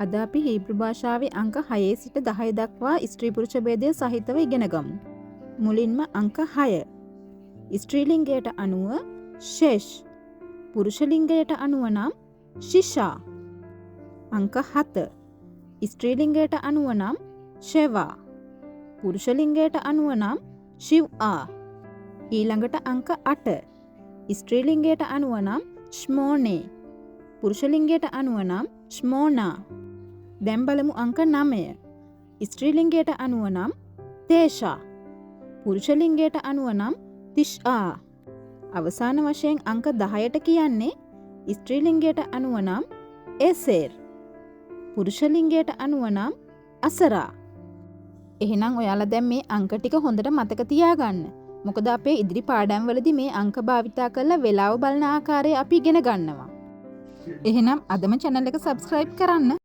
අද අපි හීබ්‍රු භාෂාවේ අංක 6 සිට 10 දක්වා ස්ත්‍රී පුරුෂ භේදය සහිතව ඉගෙන ගමු. මුලින්ම අංක 6. ස්ත්‍රී ලිංගයට අනුව ශේෂ්, පුරුෂ ලිංගයට අනුව නම් ශිෂා. අංක 7. ස්ත්‍රී ලිංගයට අනුව නම් ෂෙවා, පුරුෂ ලිංගයට අනුව නම් ශිව්ආ. ඊළඟට අංක 8. ස්ත්‍රී ලිංගයට අනුව නම් ෂ්මෝනේ, පුරුෂ ලිංගයට අනුව නම් ෂ්මෝනා. දැන් බලමු අංක 9. ස්ත්‍රී ලිංගයට අනුව නම් තේෂා, පුරුෂ ලිංගයට අනුව නම් තිෂ්ආ. අවසාන වශයෙන් අංක 10ට කියන්නේ ස්ත්‍රී ලිංගයට අනුව නම් ඒසේර්, පුරුෂ ලිංගයට අනුව නම් අසරා. එහෙනම් ඔයාලා දැන් මේ අංක ටික හොඳට මතක තියාගන්න. මොකද අපේ ඉදිරි පාඩම් වලදී මේ අංක භාවිතා කරලා වේලාව බලන ආකාරය අපි ඉගෙන ගන්නවා. එහෙනම් අදම channel එක subscribe කරන්න.